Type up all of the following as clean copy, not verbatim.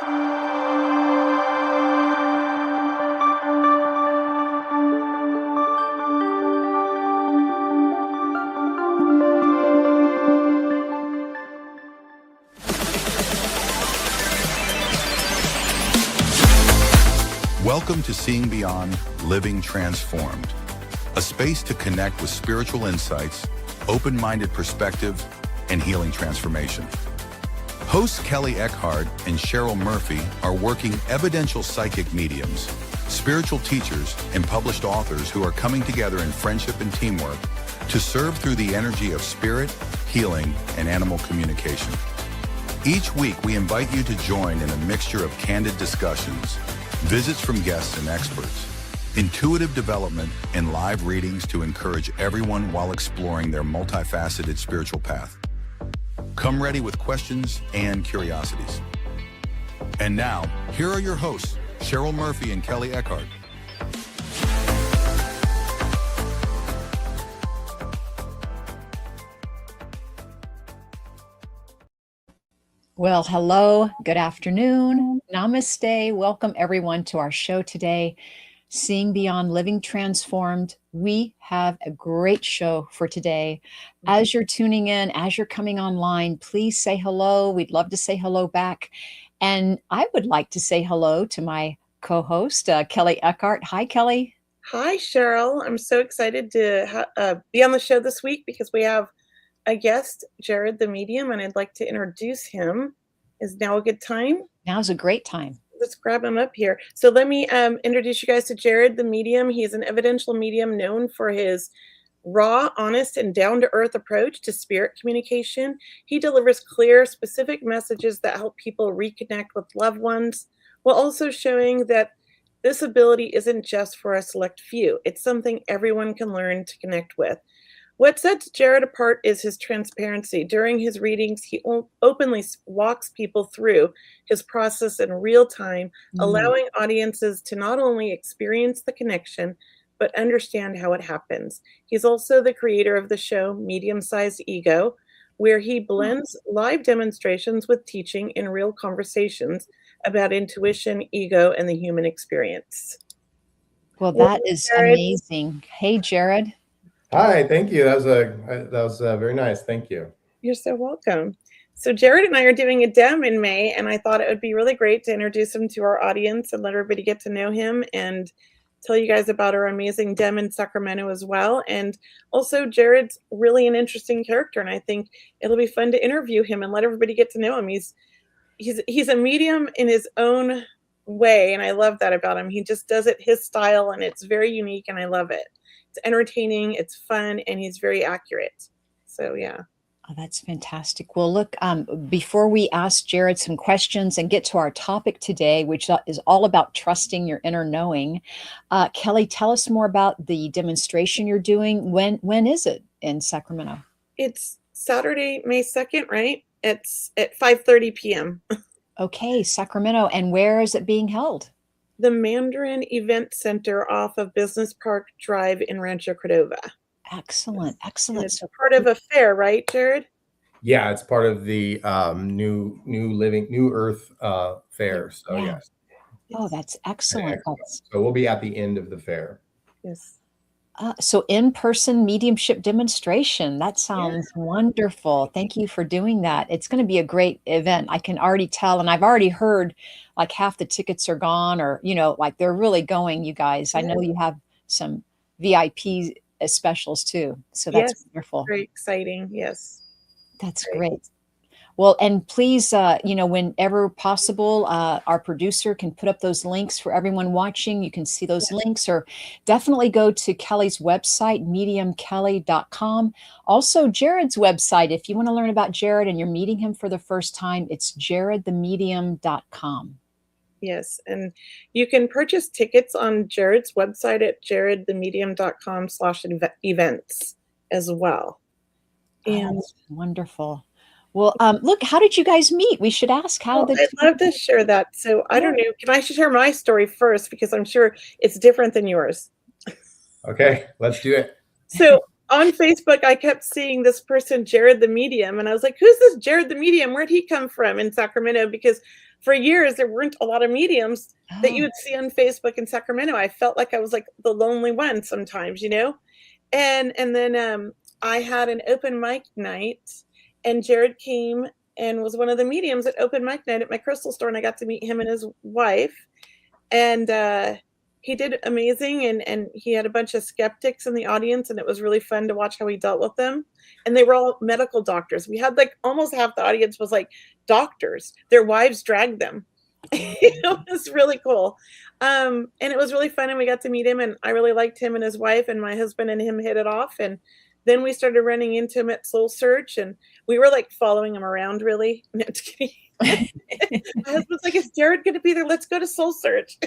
Welcome to Seeing Beyond, Living Transformed, a space to connect with spiritual insights, open-minded perspective, and healing transformation. Hosts Kelley Eckhardt and Cheryl Murphy are working evidential psychic mediums, spiritual teachers, and published authors who are coming together in friendship and teamwork to serve through the energy of spirit, healing, and animal communication. Each week, we invite you to join in a mixture of candid discussions, visits from guests and experts, intuitive development, and live readings to encourage everyone while exploring their multifaceted spiritual path. Come ready with questions and curiosities. And now, here are your hosts, Cheryl Murphy and Kelley Eckhardt. Well, hello, good afternoon, namaste. Welcome everyone to our show today, Seeing Beyond, Living Transformed. We have a great show for today. As you're tuning in, as you're coming online, please say hello. We'd love to say hello back. And I would like to say hello to my co-host, Kelley Eckhardt. Hi, Kelley. Hi, Cheryl. I'm so excited to be on the show this week because we have a guest, Jared the Medium, and I'd like to introduce him. Is now a good time? Now's a great time. Let's grab him up here. So let me introduce you guys to Jared the Medium. He's an evidential medium known for his raw, honest, and down-to-earth approach to spirit communication. He delivers clear, specific messages that help people reconnect with loved ones, while also showing that this ability isn't just for a select few. It's something everyone can learn to connect with. What sets Jared apart is his transparency. During his readings, he openly walks people through his process in real time, allowing audiences to not only experience the connection, but understand how it happens. He's also the creator of the show Medium-Sized Ego, where he blends live demonstrations with teaching in real conversations about intuition, ego, and the human experience. Well, that is amazing. Hey, Jared. Hi, thank you. That was very nice. Thank you. You're so welcome. So Jared and I are doing a dem in May, and I thought it would be really great to introduce him to our audience and let everybody get to know him and tell you guys about our amazing dem in Sacramento as well. And also, Jared's really an interesting character, and I think it'll be fun to interview him and let everybody get to know him. He's a medium in his own way, and I love that about him. He just does it his style, and it's very unique, and I love it. It's entertaining, it's fun, and he's very accurate. So yeah. Oh, that's fantastic. Well, look, before we ask Jared some questions and get to our topic today, which is all about trusting your inner knowing, Kelley, tell us more about the demonstration you're doing. When is it in Sacramento? It's Saturday, May 2nd, right? It's at 5:30 p.m. Okay, Sacramento. And where is it being held? The Mandarin Event Center off of Business Park Drive in Rancho Cordova. Excellent, excellent. It's part of a fair, right, Jared? Yeah, it's part of the New Earth fair. So Yeah. yes. Oh, that's excellent. So we'll be at the end of the fair. Yes. So in-person mediumship demonstration. That sounds wonderful. Thank you for doing that. It's going to be a great event. I can already tell, and I've already heard like half the tickets are gone, or like they're really going, you guys. I know you have some VIP specials too. So that's wonderful. Very exciting. Yes. That's great. Well, and please, whenever possible, our producer can put up those links for everyone watching. You can see those links, or definitely go to Kelley's website, mediumkelley.com. Also, Jared's website, if you want to learn about Jared and you're meeting him for the first time, it's jaredthemedium.com. Yes, and you can purchase tickets on Jared's website at jaredthemedium.com/events as well. And wonderful. Well, look, how did you guys meet? We should ask how. I'd love to share that. So I don't know. Can I share my story first? Because I'm sure it's different than yours. Okay, let's do it. So on Facebook, I kept seeing this person, Jared the Medium, and I was like, who's this Jared the Medium? Where'd he come from in Sacramento? Because for years, there weren't a lot of mediums that you Oh, would see on Facebook in Sacramento. I felt like I was like the lonely one sometimes, you know? And then I had an open mic night, and Jared came and was one of the mediums at open mic night at my crystal store, and I got to meet him and his wife. And he did amazing, and he had a bunch of skeptics in the audience, and it was really fun to watch how he dealt with them. And they were all medical doctors. We had like almost half the audience was like doctors. Their wives dragged them. It was really cool. And it was really fun, and we got to meet him, and I really liked him and his wife, and my husband and him hit it off. And then we started running into him at Soul Search, and we were like following him around, really. No, just kidding. My husband's like, is Jared going to be there? Let's go to Soul Search.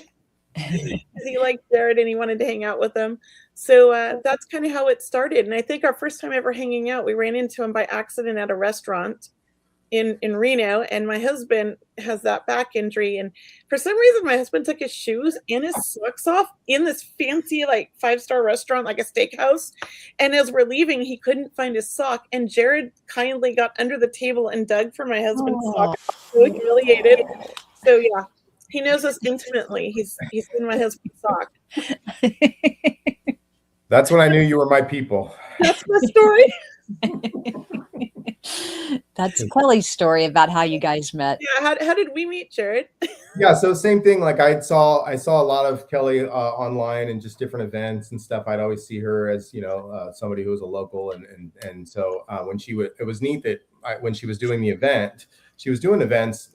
He liked Jared and he wanted to hang out with him. So that's kind of how it started. And I think our first time ever hanging out, we ran into him by accident at a restaurant in Reno. And my husband has that back injury. And for some reason, my husband took his shoes and his socks off in this fancy, like 5-star restaurant, like a steakhouse. And as we're leaving, he couldn't find his sock. And Jared kindly got under the table and dug for my husband's sock. So humiliated. So yeah, he knows us intimately. He's in my husband's sock. That's when I knew you were my people. That's my story. that's Kelley's story about how you guys met. Yeah, how did we meet, Jared? Yeah, so same thing. Like I saw a lot of Kelley online and just different events and stuff. I'd always see her as somebody who was a local, and so when she would, it was neat that when she was doing the event, she was doing events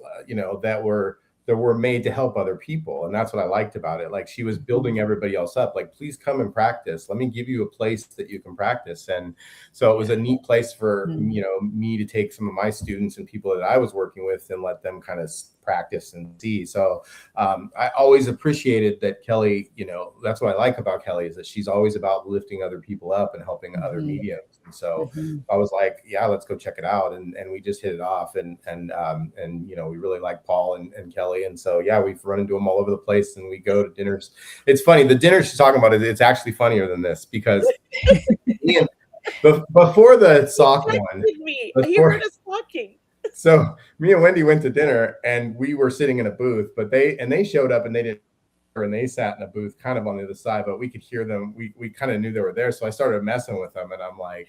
that were made to help other people. And that's what I liked about it. Like she was building everybody else up. Like, please come and practice. Let me give you a place that you can practice. And so it was a neat place for, me to take some of my students and people that I was working with and let them kind of practice and see. So I always appreciated that Kelley, that's what I like about Kelley, is that she's always about lifting other people up and helping other mediums. And so I was like, yeah, let's go check it out. And we just hit it off. And we really like Paul and Kelley. And so, yeah, we've run into them all over the place, and we go to dinners. It's funny. The dinner she's talking about, it's actually funnier than this, because before the sock one, He heard us talking. So me and Wendy went to dinner, and we were sitting in a booth, but they showed up, and they sat in a booth kind of on the other side, but we could hear them. We kind of knew they were there. So I started messing with them, and I'm like,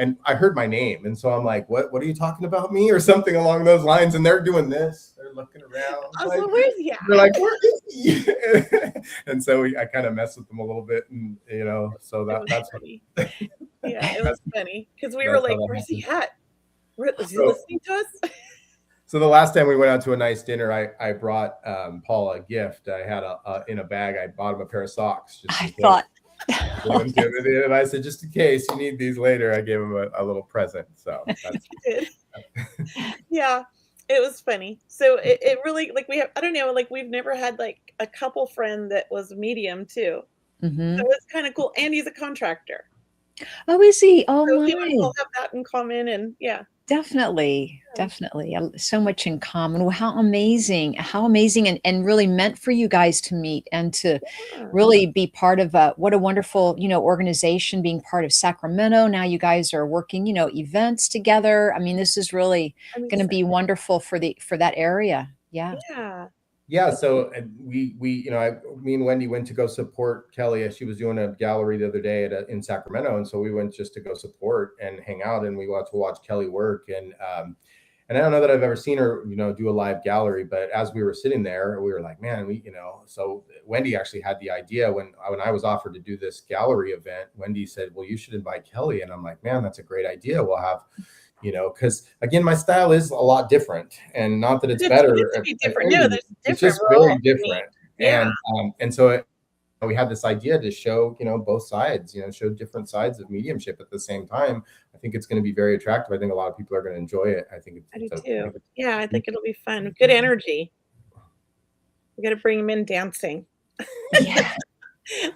and I heard my name. And so I'm like, what are you talking about, me, or something along those lines? And they're doing this. They're looking around. I was like, where's he at? They're like, where is he? And so I kind of messed with them a little bit. And, so that's funny. Yeah, it was funny. Because we were like, where's he at? Is he listening to us? So the last time we went out to a nice dinner, I brought Paul a gift. I had in a bag. I bought him a pair of socks. And I said, just in case you need these later, I gave him a little present. So that's yeah, it was funny. So it really, like, we've never had like a couple friend that was medium too. So it's kind of cool. And he's a contractor. Oh, is he? Oh, so my. We'll have that in common, and yeah. Definitely. So much in common. Well, how amazing and really meant for you guys to meet and to really be part of what a wonderful, organization, being part of Sacramento. Now you guys are working, events together. I mean, this is really going to be wonderful for that area. Yeah. Yeah. So me and Wendy went to go support Kelley as she was doing a gallery the other day in Sacramento. And so we went just to go support and hang out, and we got to watch Kelley work. And I don't know that I've ever seen her, do a live gallery, but as we were sitting there, we were like, man, so Wendy actually had the idea when I was offered to do this gallery event. Wendy said, well, you should invite Kelley. And I'm like, man, that's a great idea. We'll have, because again, my style is a lot different, and not that it's better. It's different. No, there's different. It's just very different. Yeah. And so we had this idea to show, both sides, show different sides of mediumship at the same time. I think it's going to be very attractive. I think a lot of people are going to enjoy it. I do too. Yeah, I think it'll be fun. Good energy. We got to bring them in dancing. Yeah.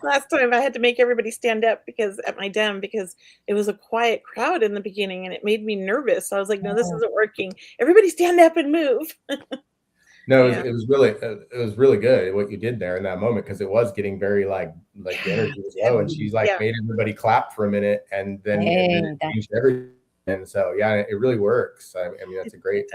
Last time I had to make everybody stand up at my den, because it was a quiet crowd in the beginning, and it made me nervous. So I was like, no, this isn't working. Everybody stand up and move. No, Yeah. it was really good what you did there in that moment, because it was getting very like the Yeah. energy was low, and she's like Yeah. made everybody clap for a minute, and then Hey, it changed everything. And so yeah, it really works. I mean, It that's does. great.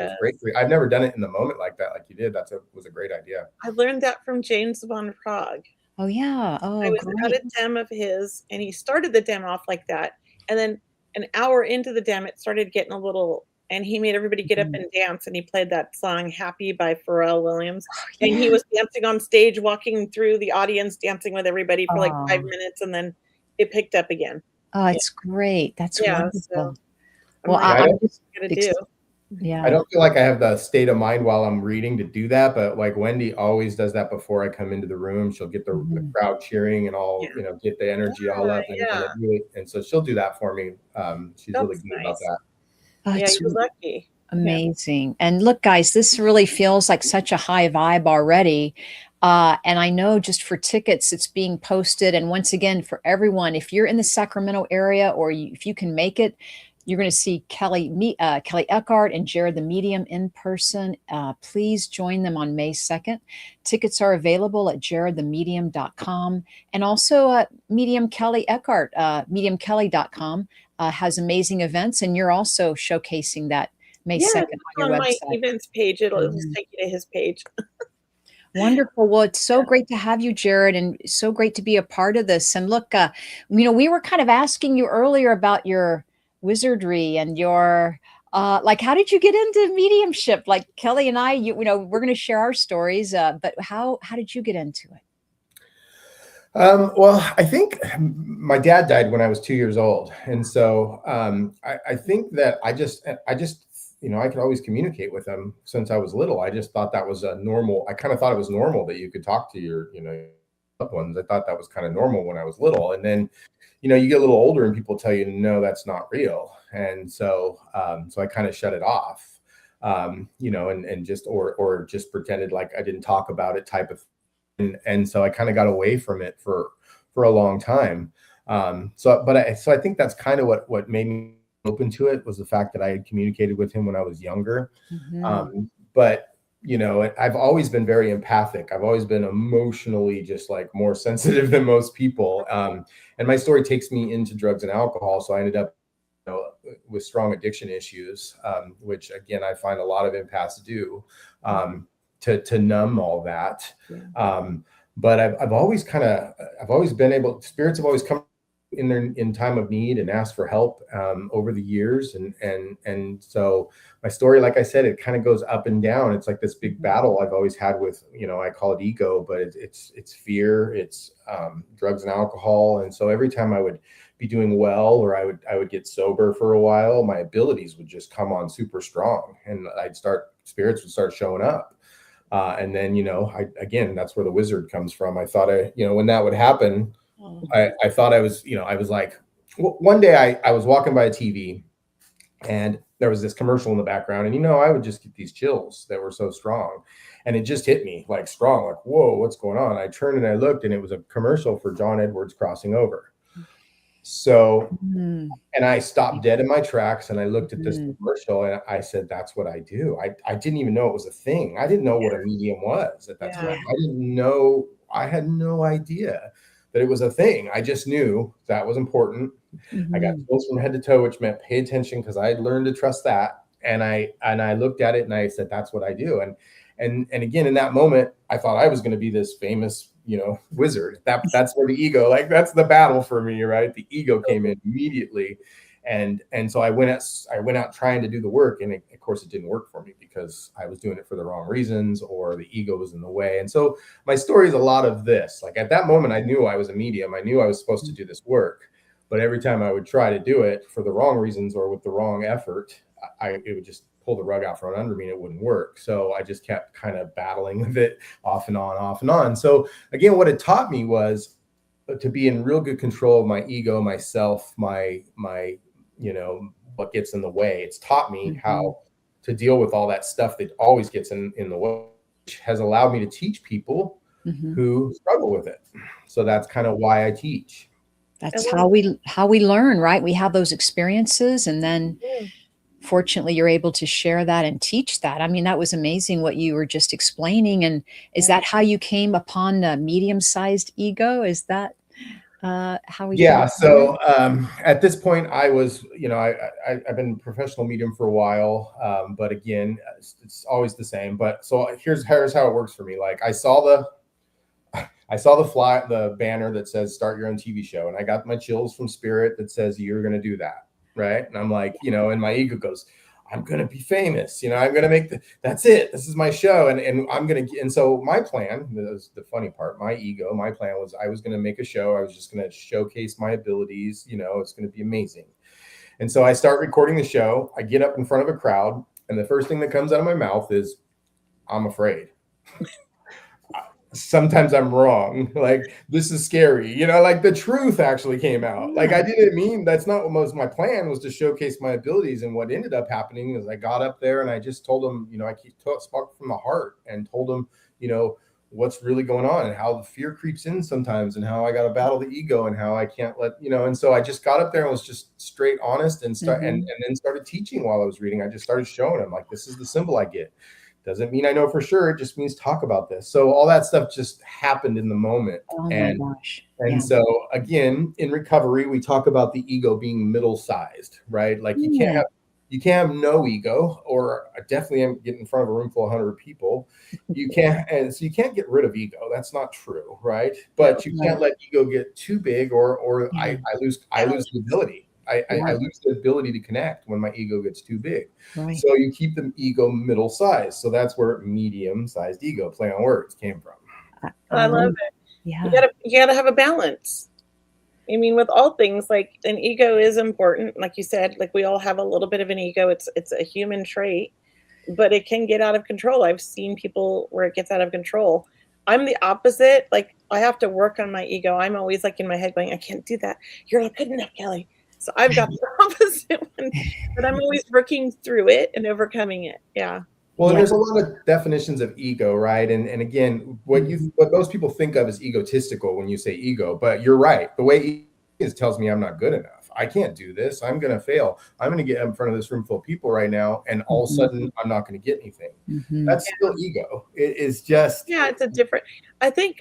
I've never done it in the moment like that, like you did. Was a great idea. I learned that from James von Prague. oh yeah. I Oh, was at great. a dem of his, and he started the dem off like that, and then an hour into the dem, it started getting a little, and he made everybody get up Mhm. and dance, and he played that song "Happy" by Pharrell Williams, and he Yeah. was dancing on stage, walking through the audience, dancing with everybody for like 5 Oh, minutes, and then it picked up again. oh, Yeah, it's great. That's yeah, so wonderful. I'm Well, like, Yeah, I'm just "What am I gonna do?" I yeah. don't feel like I have the state of mind while I'm reading to do that, but like Wendy always does that before I come into the room. She'll get the Mhm. crowd cheering and all, Yeah, get the energy all up, and yeah, it really, and so she'll do that for me. She's really that's good about nice. that. Oh, Yeah, it's you're lucky. Yeah. amazing. And look, guys, this really feels like such a high vibe already. And I know just for tickets, it's being posted. And once again, for everyone, if you're in the Sacramento area or if you can make it, you're going to see Kelley Eckhardt and Jared the Medium in person. Please join them on May 2nd. Tickets are available at jaredthemedium.com, and also Medium Kelley Eckhardt, mediumkelley.com has amazing events. And you're also showcasing that May Yeah, 2nd on your on my website. events page, it'll just Mhm. take you to his page. Wonderful. Well, it's so Yeah. great to have you, Jared, and so great to be a part of this. And look, we were kind of asking you earlier about your wizardry and your like, how did you get into mediumship? Like Kelley and I, we're going to share our stories, but how did you get into it? Well, I think my dad died when I was 2 years old, and so I think that I could always communicate with him since I was little. I just thought that was a normal. I kind of thought it was normal that you could talk to your loved ones. I thought that was kind of normal when I was little, and then you get a little older and people tell you no, that's not real, and so I kind of shut it off, and just or just pretended like I didn't talk about it type of, and so I kind of got away from it for a long time. So I think that's kind of what made me open to it, was the fact that I had communicated with him when I was younger. Hmm. But I've always been very empathic. I've always been emotionally just like more sensitive than most people. And my story takes me into drugs and alcohol. So I ended up with strong addiction issues, which again I find a lot of empaths do, to numb all that. Yeah. But I've always been able. Spirits have always come in time of need and asked for help over the years, and so my story, like I said, it kind of goes up and down. It's like this big battle I've always had with, I call it ego, but it's fear, it's drugs and alcohol. And so every time I would be doing well, or I would get sober for a while, my abilities would just come on super strong, and spirits would start showing up. And then, again, that's where the wizard comes from. I thought when that would happen, I thought I was like, one day I was walking by a TV and there was this commercial in the background, and I would just get these chills that were so strong, and it just hit me like strong, like, whoa, what's going on? I turned and I looked, and it was a commercial for John Edwards crossing over. So, and I stopped dead in my tracks, and I looked at this commercial, and I said, that's what I do. I didn't even know it was a thing. I didn't know what a medium was at that time. I didn't know. I had no idea that it was a thing. I just knew that was important. I got chills from head to toe, which meant pay attention, because I had learned to trust that. And I looked at it and I said, that's what I do. And again, in that moment, I thought I was going to be this famous, wizard. That's where the ego, like, that's the battle for me, right? The ego came in immediately. And so I went out trying to do the work, and of course it didn't work for me because I was doing it for the wrong reasons, or the ego was in the way. And so my story is a lot of this. Like, at that moment, I knew I was a medium. I knew I was supposed to do this work, but every time I would try to do it for the wrong reasons or with the wrong effort, it would just pull the rug out from under me, and it wouldn't work. So I just kept kind of battling with it off and on, off and on. So again, what it taught me was to be in real good control of my ego, myself, my what gets in the way. It's taught me how to deal with all that stuff that always gets in the way, which has allowed me to teach people who struggle with it. So that's kind of why I teach. That's how we learn, right? We have those experiences, and then fortunately you're able to share that and teach that. I mean, that was amazing what you were just explaining. And is that how you came upon the medium-sized ego? Is that how we Yeah. came? So at this point, I was, I've been a professional medium for a while, but again, it's always the same. But so here's how it works for me. Like I saw the banner that says start your own TV show, and I got my chills from spirit that says you're going to do that, right? And I'm like, and my ego goes, I'm going to be famous. I'm going to make that's it. This is my show. And I'm going to, and so my plan, the funny part, my plan was I was going to make a show. I was just going to showcase my abilities. It's going to be amazing. And so I start recording the show. I get up in front of a crowd, and the first thing that comes out of my mouth is, I'm afraid. Sometimes I'm wrong. Like, this is scary. Like the truth actually came out. Like I didn't mean, that's not what my plan was, to showcase my abilities. And what ended up happening is I got up there and I just told them, I spoke from the heart and told them, what's really going on and how the fear creeps in sometimes and how I got to battle the ego and how I can't let, and so I just got up there and was just straight honest and and then started teaching while I was reading. I just started showing them, like, this is the symbol I get. Doesn't mean I know for sure. It just means talk about this. So all that stuff just happened in the moment. Oh my gosh. And so again, in recovery, we talk about the ego being middle-sized, right? Like you can't have no ego, or I definitely am getting in front of a room full of 100 people. You can't get rid of ego. That's not true, right? But you can't let ego get too big, or I lose the ability. I lose the ability to connect when my ego gets too big. Right. So you keep the ego middle sized. So that's where medium-sized ego, play on words, came from. I love it. Yeah. You gotta have a balance. I mean, with all things, like, an ego is important. Like you said, like, we all have a little bit of an ego. It's a human trait, but it can get out of control. I've seen people where it gets out of control. I'm the opposite. Like, I have to work on my ego. I'm always like in my head going, I can't do that. You're not good enough, Kelley. So I've got the opposite one, but I'm always working through it and overcoming it. Yeah. Well, and there's a lot of definitions of ego, right? And again, what most people think of is egotistical when you say ego, but you're right. The way ego is tells me I'm not good enough. I can't do this. I'm going to fail. I'm going to get in front of this room full of people right now, and all of a sudden I'm not going to get anything. That's still ego. It is just. Yeah, it's a different. I think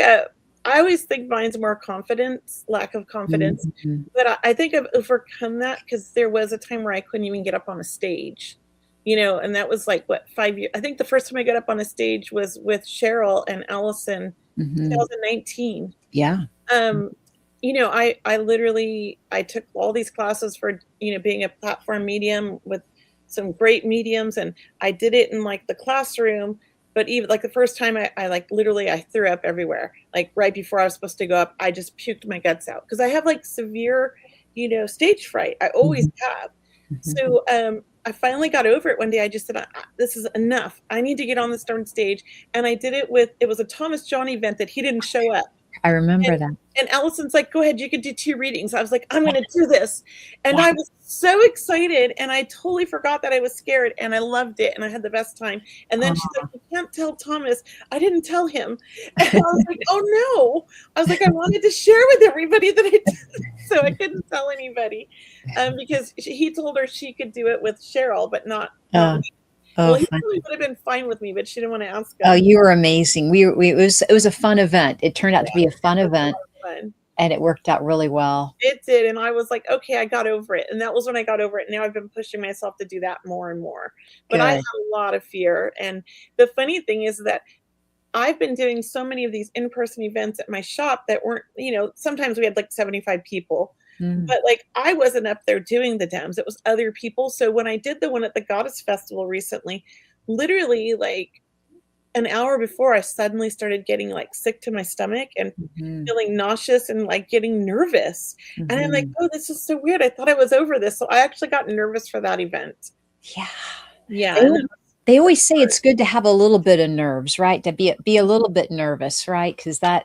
I always think mine's more confidence, lack of confidence. But I think I've overcome that, because there was a time where I couldn't even get up on a stage, and that was like, 5 years. I think the first time I got up on a stage was with Cheryl and Allison, 2019. Yeah. I literally, I took all these classes for, being a platform medium with some great mediums. And I did it in like the classroom. But even like the first time I like literally I threw up everywhere. Like right before I was supposed to go up, I just puked my guts out, because I have like severe, stage fright. I always have. So I finally got over it one day. I just said, this is enough. I need to get on this darn stage. And I did it it was a Thomas John event that he didn't show up. I remember that. And Allison's like, go ahead, you could do 2 readings. I was like, I'm going to do this. And I was so excited, and I totally forgot that I was scared, and I loved it, and I had the best time. And then she's like, you can't tell Thomas. I didn't tell him. And I was like, oh no. I was like, I wanted to share with everybody that I did. So I couldn't tell anybody, because he told her she could do it with Cheryl, but not me. Well, he probably would have been fine with me, but she didn't want to ask us. Oh, you were amazing. It was a fun event. It turned out to be a fun event, and it worked out really well. It did, and I was like, okay, I got over it, and that was when I got over it. Now I've been pushing myself to do that more and more. But I have a lot of fear, and the funny thing is that I've been doing so many of these in-person events at my shop that weren't, sometimes we had like 75 people. But like, I wasn't up there doing the demos. It was other people. So when I did the one at the Goddess Festival recently, literally like an hour before, I suddenly started getting like sick to my stomach and feeling nauseous and like getting nervous. And I'm like, oh, this is so weird. I thought I was over this. So I actually got nervous for that event. Yeah. Yeah. They always say it's good to have a little bit of nerves, right? To be a little bit nervous, right? Because that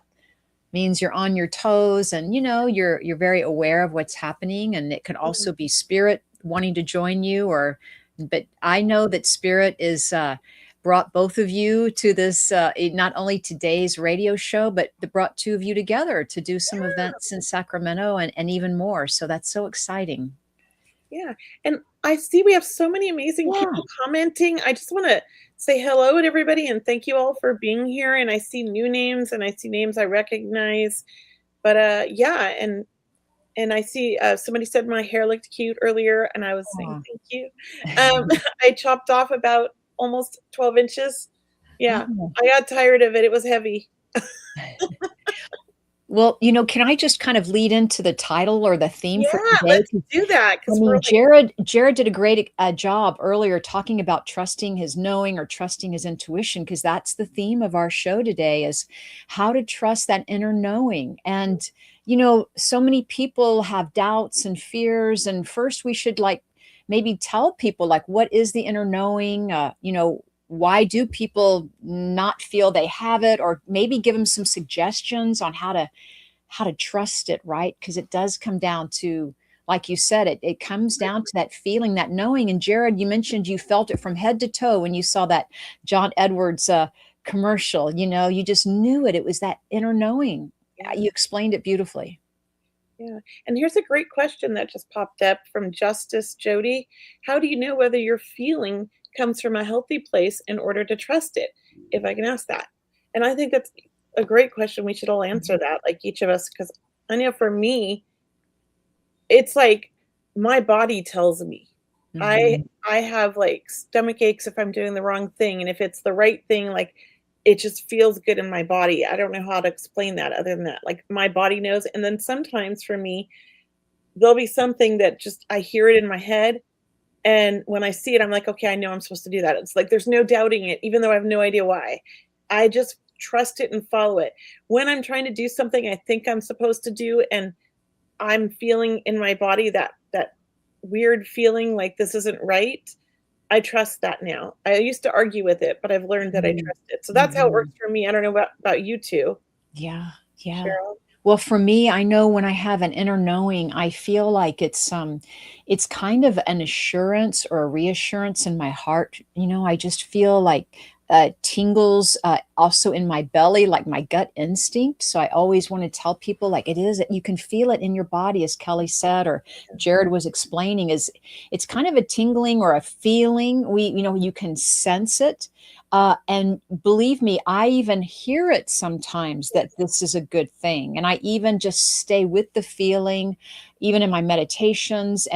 means you're on your toes, and you're very aware of what's happening, and it could also be spirit wanting to join you, but I know that spirit is brought both of you to this, not only today's radio show, but brought two of you together to do some events in Sacramento and even more. So that's so exciting. Yeah. And I see we have so many amazing Yeah. people commenting. I just want to say hello to everybody and thank you all for being here. And I see new names and I see names I recognize. But yeah, and I see somebody said my hair looked cute earlier, and I was saying Aw. thank you. I chopped off about almost 12 inches. Yeah, Oh. I got tired of it. It was heavy. Well, can I just kind of lead into the title or the theme Yeah, for today? let's do that I because we're mean, like, Jared did a great job earlier talking about trusting his knowing or trusting his intuition, because that's the theme of our show today is how to trust that inner knowing. And, so many people have doubts and fears. And first we should like maybe tell people like, what is the inner knowing? Why do people not feel they have it? Or maybe give them some suggestions on how to trust it, right? Because it does come down to, like you said, it comes down to that feeling, that knowing. And Jared, you mentioned you felt it from head to toe when you saw that John Edwards commercial. You just knew it. It was that inner knowing. yeah, You explained it beautifully. yeah. And here's a great question that just popped up from Justice Jody. How do you know whether your feeling comes from a healthy place in order to trust it? If I can ask that. And I think that's a great question. We should all answer that, like each of us, because I know for me, it's like my body tells me. I Mhm. I have like stomach aches if I'm doing the wrong thing, and if it's the right thing, like it just feels good in my body. I don't know how to explain that other than that. Like my body knows. And then sometimes for me, there'll be something that just I hear it in my head. And when I see it, I'm like, okay, I know I'm supposed to do that. It's like there's no doubting it, even though I have no idea why. I just trust it and follow it. When I'm trying to do something I think I'm supposed to do, and I'm feeling in my body that weird feeling like this isn't right, I trust that now. I used to argue with it, but I've learned that I Mhm. trust it. So that's how it works Mhm. for me. I don't know about you two, Yeah, yeah. Cheryl. Well, for me, I know when I have an inner knowing, I feel like it's kind of an assurance or a reassurance in my heart. I just feel like tingles also in my belly, like my gut instinct. So I always want to tell people like it is, you can feel it in your body, as Kelley said, or Jared was explaining, is it's kind of a tingling or a feeling. You can sense it. And believe me, I even hear it sometimes that this is a good thing. And I even just stay with the feeling, even in my meditations.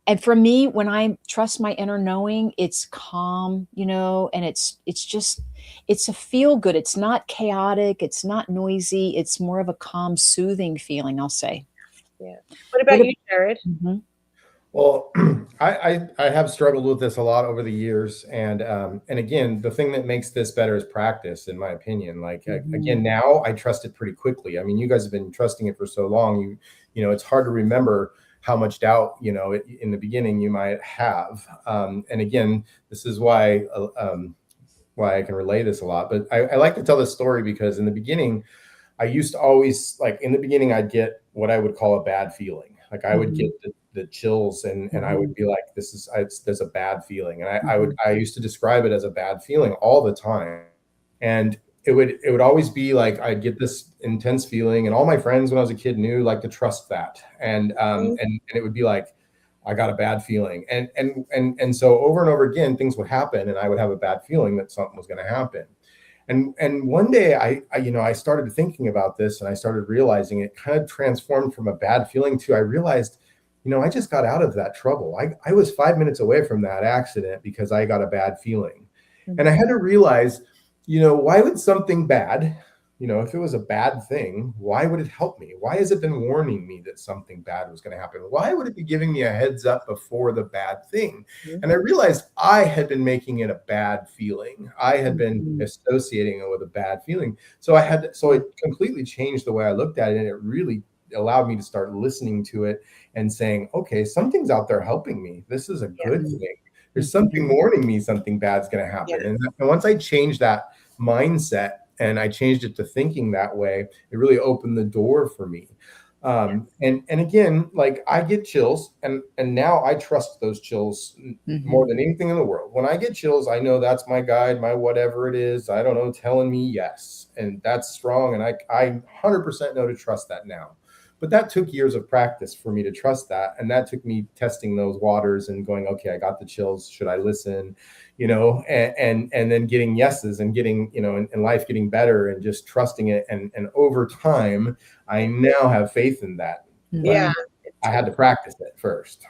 And for me, when I trust my inner knowing, it's calm, and it's a feel good. It's not chaotic. It's not noisy. It's more of a calm, soothing feeling, I'll say. Yeah. What What about you, Jared? Mhm. Well, I have struggled with this a lot over the years, and again, the thing that makes this better is practice, in my opinion. Like again, Mhm. now I trust it pretty quickly. I mean, you guys have been trusting it for so long. It's hard to remember how much doubt in the beginning you might have. And again, this is why I can relay this a lot. But I like to tell this story because in the beginning, I used to always like in the beginning, I'd get what I would call a bad feeling. Like I would get Mhm. the chills and I would Mhm. be like, there's a bad feeling. And Mhm. I used to describe it as a bad feeling all the time. And it would always be like, I'd get this intense feeling and all my friends when I was a kid knew like to trust that. Mhm. And it would be like, I got a bad feeling. And so over and over again, things would happen and I would have a bad feeling that something was going to happen. And one day I started thinking about this and I started realizing it kind of transformed from a bad feeling to I realized, I just got out of that trouble. I was 5 minutes away from that accident because I got a bad feeling. And I Mhm. had to realize, why would something bad, if it was a bad thing, why would it help me? Why has it been warning me that something bad was going to happen? Why would it be giving me a heads up before the bad thing? Mhm. And I realized I had been making it a bad feeling. I had been Mhm. associating it with a bad feeling. So it completely changed the way I looked at it. And it really allowed me to start listening to it and saying, okay, something's out there helping me. This is a Yeah. good thing. There's something Mhm. warning me something bad's going to Yeah. happen. And once I changed that mindset and I changed it to thinking that way, it really opened the door for me. And again, like I get chills, and now I trust those chills more Mhm. than anything in the world. When I get chills, I know that's my guide, my whatever it is, I don't know, telling me yes, and that's strong, and I 100% know to trust that now. But that took years of practice for me to trust that. And that took me testing those waters and going, okay, I got the chills. Should I listen? And then getting yeses and getting, in life, getting better and just trusting it. And over time, I now have faith in that. Yeah. I had to practice it first.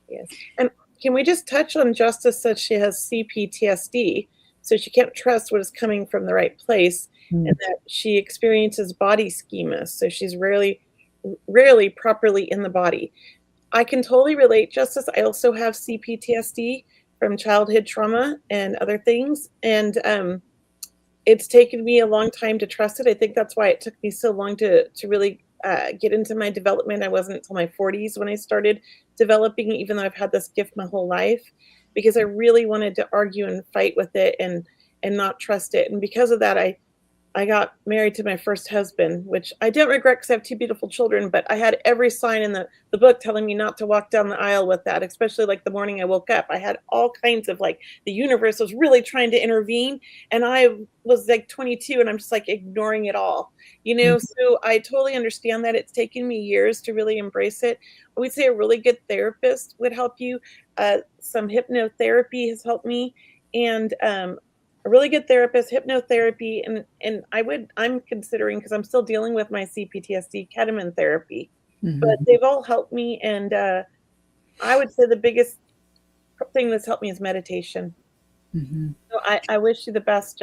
Yes. And can we just touch on Justice said she has CPTSD, so she can't trust what is coming from the right place, and that she experiences body schemas, so she's rarely properly in the body. I can totally relate, Justice. I also have CPTSD from childhood trauma and other things, and it's taken me a long time to trust it. I think that's why it took me so long to really get into my development. I wasn't until my 40s when I started developing, even though I've had this gift my whole life, because I really wanted to argue and fight with it and not trust it. And because of that, I got married to my first husband, which I don't regret because I have 2 beautiful children, but I had every sign in the book telling me not to walk down the aisle with that, especially like the morning I woke up. I had all kinds of like the universe was really trying to intervene. And I was like 22 and I'm just like ignoring it all, So I totally understand that. It's taken me years to really embrace it. I would say a really good therapist would help you. Some hypnotherapy has helped me. And a really good therapist, hypnotherapy, and I'm considering, because I'm still dealing with my CPTSD, ketamine therapy, but they've all helped me. And I would say the biggest thing that's helped me is meditation. So I wish you the best,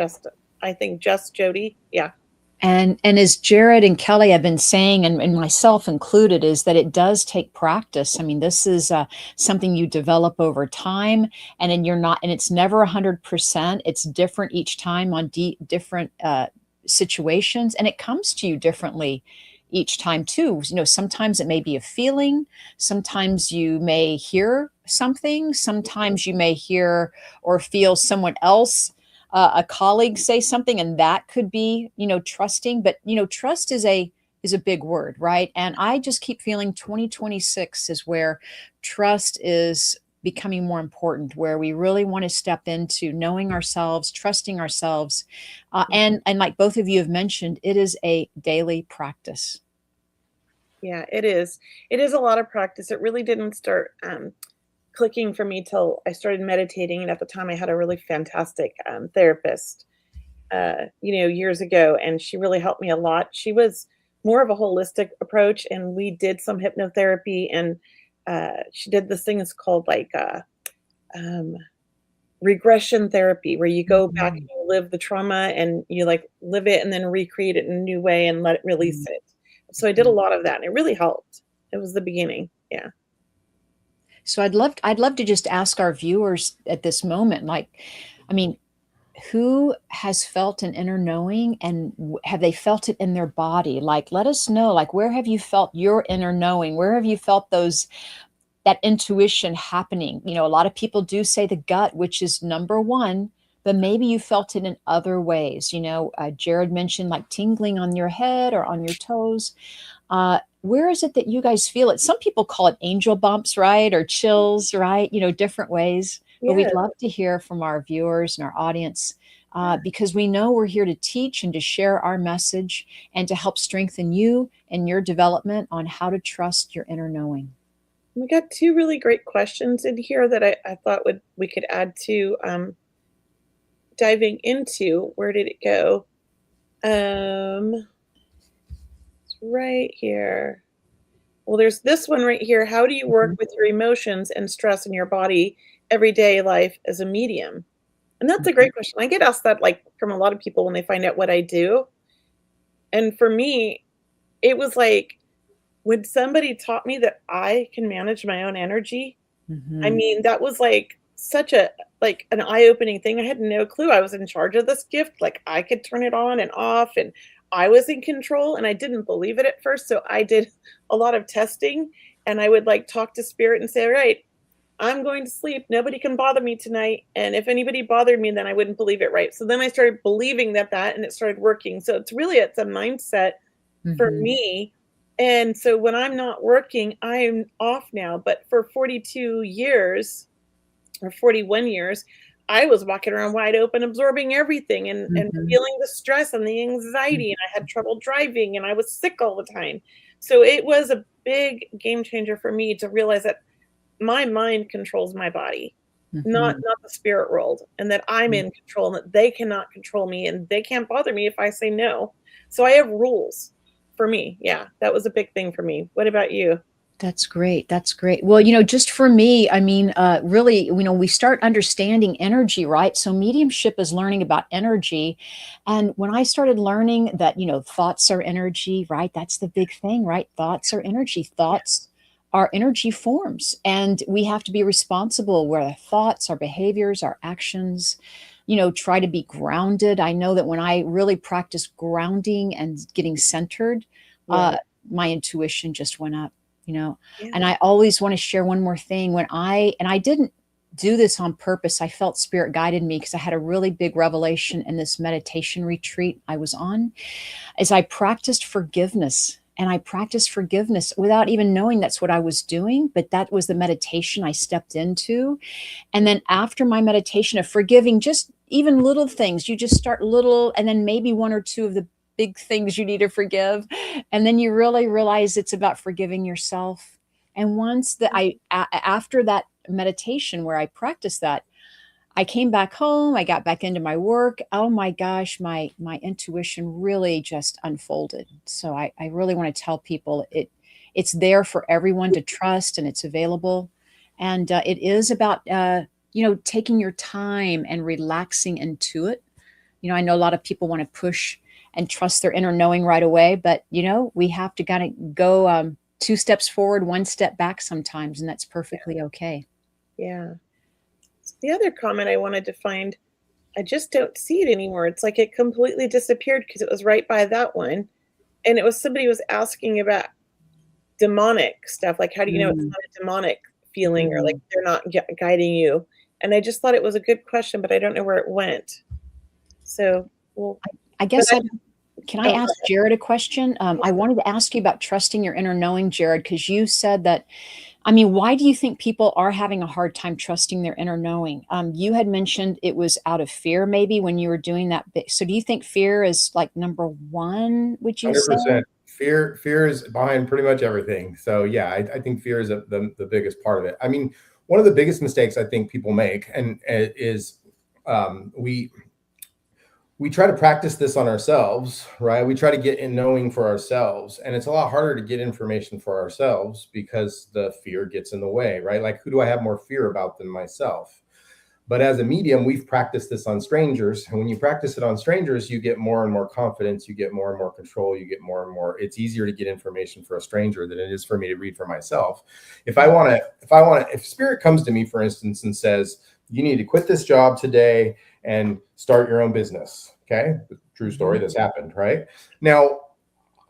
Jody. Yeah. And as Jared and Kelley have been saying, and myself included, is that it does take practice. I mean, this is something you develop over time, and it's never 100%. It's different each time on different situations, and it comes to you differently each time too. Sometimes it may be a feeling, sometimes you may hear something, sometimes you may hear or feel someone else, a colleague say something, and that could be, trusting. But, trust is a big word, right? And I just keep feeling 2026 is where trust is becoming more important, where we really want to step into knowing ourselves, trusting ourselves. And like both of you have mentioned, it is a daily practice. Yeah, it is. It is a lot of practice. It really didn't start clicking for me till I started meditating. And at the time I had a really fantastic therapist, years ago, and she really helped me a lot. She was more of a holistic approach, and we did some hypnotherapy, and she did this thing that's called regression therapy, where you go back and you live the trauma and you like live it and then recreate it in a new way and let it release it. So I did a lot of that, and it really helped. It was the beginning. Yeah. So I'd love to just ask our viewers at this moment, who has felt an inner knowing, and have they felt it in their body? Let us know, where have you felt your inner knowing? Where have you felt that intuition happening? A lot of people do say the gut, which is number one, but maybe you felt it in other ways. Jared mentioned tingling on your head or on your toes. Where is it that you guys feel it? Some people call it angel bumps, right? Or chills, right? Different ways. But Yeah. we'd love to hear from our viewers and our audience, because we know we're here to teach and to share our message and to help strengthen you and your development on how to trust your inner knowing. We got 2 really great questions in here that I thought we could add to diving into. Where did it go? Right here. Well, there's this one right here. How do you work with your emotions and stress in your body everyday life as a medium? And that's a great question. I get asked that from a lot of people when they find out what I do. And for me, it was when somebody taught me that I can manage my own energy. I mean, that was such an eye-opening thing. I had no clue I was in charge of this gift. I could turn it on and off, and I was in control, and I didn't believe it at first. So I did a lot of testing, and I would talk to spirit and say, all right, I'm going to sleep. Nobody can bother me tonight. And if anybody bothered me, then I wouldn't believe it. Right. So then I started believing that, and it started working. So it's a mindset for me. And so when I'm not working, I'm off now. But for 42 years or 41 years, I was walking around wide open, absorbing everything and Mhm. feeling the stress and the anxiety. And I had trouble driving and I was sick all the time. So it was a big game changer for me to realize that my mind controls my body, not Mhm. the spirit world, and that I'm in control and that they cannot control me and they can't bother me if I say no. So I have rules for me. Yeah, that was a big thing for me. What about you? That's great. That's great. Well, just for me, I mean, really, we start understanding energy, right? So mediumship is learning about energy. And when I started learning that, thoughts are energy, right? That's the big thing, right? Thoughts are energy. Yeah. Thoughts are energy forms. And we have to be responsible where our thoughts, our behaviors, our actions, try to be grounded. I know that when I really practice grounding and getting centered, Yeah. my intuition just went up, you know. Yeah. And I always want to share one more thing. I didn't do this on purpose. I felt spirit guided me because I had a really big revelation in this meditation retreat I was on, as I practiced forgiveness. And I practiced forgiveness without even knowing that's what I was doing, but that was the meditation I stepped into. And then after my meditation of forgiving just even little things, you just start little, and then maybe one or two of the big things you need to forgive. And then you really realize it's about forgiving yourself. And once that after that meditation where I practiced that, I came back home, I got back into my work. Oh my gosh, my intuition really just unfolded. So I really want to tell people it's there for everyone to trust, and it's available. And it is about taking your time and relaxing into it. I know a lot of people want to push and trust their inner knowing right away, but we have to kind of go two steps forward, one step back sometimes, and that's perfectly okay. Yeah. The other comment I wanted to find, I just don't see it anymore. It's like it completely disappeared because it was right by that one. And it was somebody was asking about demonic stuff. Like, how do you know it's Mm, not a demonic feeling or like mm. they're not guiding you? And I just thought it was a good question, but I don't know where it went. So, well, I but guess can I oh, ask Jared a question? I wanted to ask you about trusting your inner knowing, Jared, because you said that, I mean, why do you think people are having a hard time trusting their inner knowing? You had mentioned it was out of fear, maybe when you were doing that. So do you think fear is like number one, would you say? 100%. Fear is behind pretty much everything. So yeah, I think fear is the biggest part of it. I mean, one of the biggest mistakes I think people make and is we try to practice this on ourselves, right? We try to get in knowing for ourselves, and it's a lot harder to get information for ourselves because the fear gets in the way, right? Like, who do I have more fear about than myself? But as a medium, we've practiced this on strangers. And when you practice it on strangers, you get more and more confidence, you get more and more control, you get more and more. It's easier to get information for a stranger than it is for me to read for myself. If spirit comes to me, for instance, and says, you need to quit this job today and start your own business. Okay. True story. This happened, right? Now,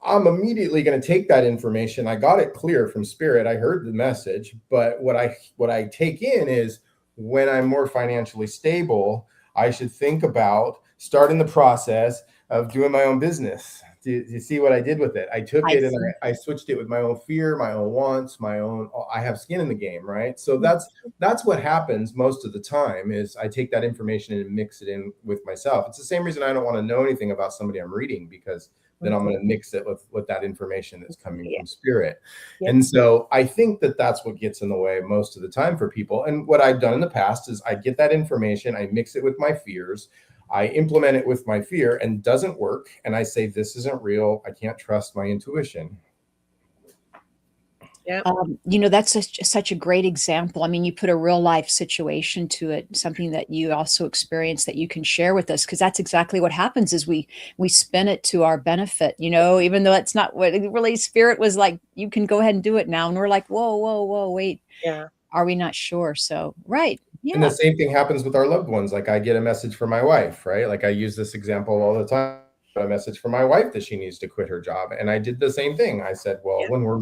I'm immediately going to take that information. I got it clear from spirit. I heard the message, but what I take in is, when I'm more financially stable, I should think about starting the process of doing my own business. Do you see what I did with it? I took I it and see. I switched it with my own fear, my own wants, I have skin in the game, right? So that's what happens most of the time. Is I take that information and mix it in with myself. It's the same reason I don't want to know anything about somebody I'm reading, because then I'm going to mix it with that information that's coming yeah, from spirit. yeah, And so I think that that's what gets in the way most of the time for people. And what I've done in the past is I get that information, I mix it with my fears, I implement it with my fear, and doesn't work. And I say, this isn't real. I can't trust my intuition. yeah, That's such a great example. I mean, you put a real life situation to it, something that you also experienced that you can share with us, because that's exactly what happens is we spin it to our benefit, even though it's not what really spirit was like, you can go ahead and do it now. And we're like, whoa, whoa, whoa, wait, yeah, are we not sure? So, right. And the Yeah. same thing happens with our loved ones. Like, I get a message from my wife, right? Like, I use this example all the time. A message from my wife that she needs to quit her job, and I did the same thing. I said, well, yeah, when we're,